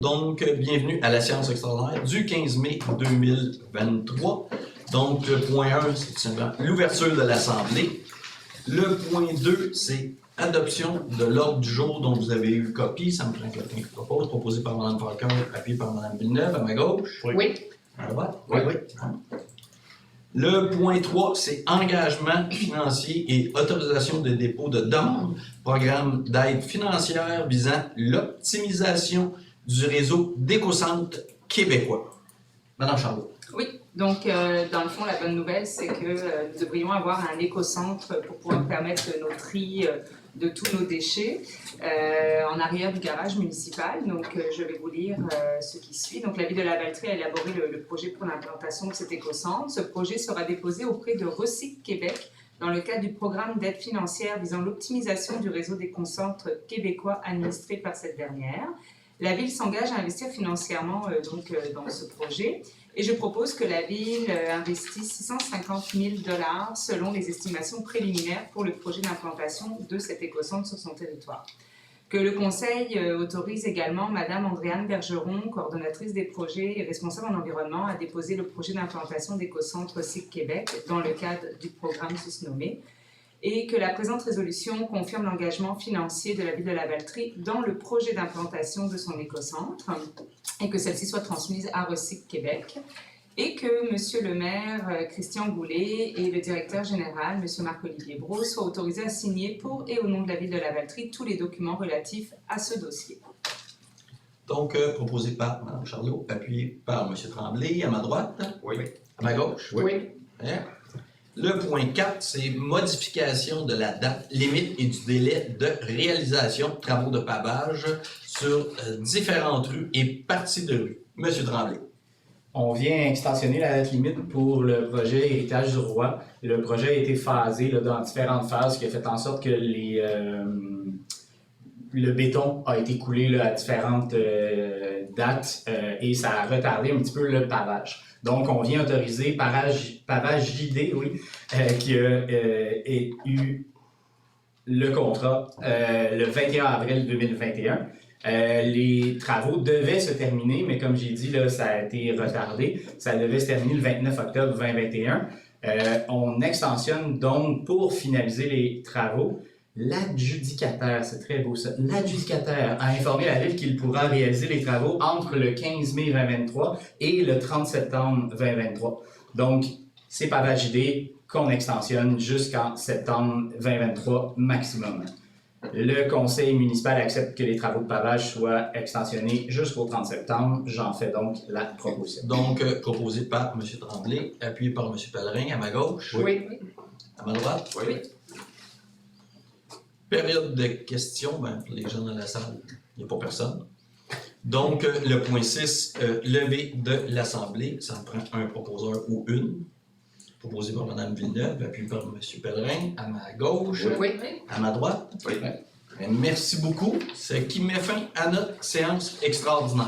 Donc, bienvenue à la séance extraordinaire du 15 mai 2023. Donc, le point 1, c'est tout simplement l'ouverture de l'Assemblée. Le point 2, c'est adoption de l'ordre du jour dont vous avez eu copie. Ça me prend quelqu'un qui propose, proposé par Mme Falcon, appuyé par Mme Villeneuve, à ma gauche. Oui. À ma droite? Oui. Le point 3, c'est engagement financier et autorisation de dépôt de demande, programme d'aide financière visant l'optimisation du réseau d'écocentres québécois. Madame Charlot. Oui, donc dans le fond, la bonne nouvelle, c'est que nous devrions avoir un écocentre pour pouvoir permettre nos tri de tous nos déchets en arrière du garage municipal. Donc je vais vous lire ce qui suit. Donc la ville de Lavaltrie a élaboré le projet pour l'implantation de cet écocentre. Ce projet sera déposé auprès de Recyc Québec dans le cadre du programme d'aide financière visant l'optimisation du réseau d'écocentres québécois administré par cette dernière. La Ville s'engage à investir financièrement dans ce projet et je propose que la Ville investisse 650 000 $ selon les estimations préliminaires pour le projet d'implantation de cet écocentre sur son territoire. Que le Conseil autorise également Mme Andréane Bergeron, coordonnatrice des projets et responsable en environnement, à déposer le projet d'implantation d'écocentre Recyc Québec dans le cadre du programme susnommé. Et que la présente résolution confirme l'engagement financier de la Ville de Lavaltrie dans le projet d'implantation de son écocentre et que celle-ci soit transmise à Recyc Québec et que Monsieur le maire Christian Goulet et le directeur général Monsieur Marc-Olivier Brault soient autorisés à signer pour et au nom de la Ville de Lavaltrie tous les documents relatifs à ce dossier. Donc, proposé par Mme Charlot, appuyé par M. Tremblay, à ma droite. Oui. À ma gauche. Oui. Bien. Le point 4, c'est modification de la date limite et du délai de réalisation de travaux de pavage sur différentes rues et parties de rue. Monsieur Tremblay. On vient extensionner la date limite pour le projet Héritage du Roi. Le projet a été phasé dans différentes phases, ce qui a fait en sorte que le béton a été coulé à différentes dates et ça a retardé un petit peu le pavage. Donc, on vient autoriser Pavage JD, qui a eu le contrat le 21 avril 2021. Les travaux devaient se terminer, mais comme j'ai dit, là, ça a été retardé. Ça devait se terminer le 29 octobre 2021. On extensionne donc pour finaliser les travaux. L'adjudicataire, c'est très beau ça, l'adjudicataire a informé la Ville qu'il pourra réaliser les travaux entre le 15 mai 2023 et le 30 septembre 2023. Donc, c'est Pavage JD qu'on extensionne jusqu'en septembre 2023 maximum. Le conseil municipal accepte que les travaux de pavage soient extensionnés jusqu'au 30 septembre. J'en fais donc la proposition. Donc, proposé par M. Tremblay, appuyé par M. Pellerin, à ma gauche. Oui. À ma droite. Oui. Période de questions, pour les gens dans la salle, il n'y a pas personne. Donc, le point 6, levée de l'Assemblée, ça me prend un proposeur ou une. Proposé par Mme Villeneuve, appuyé par M. Pellerin, à ma gauche, à ma droite. Oui. Merci beaucoup, ce qui met fin à notre séance extraordinaire.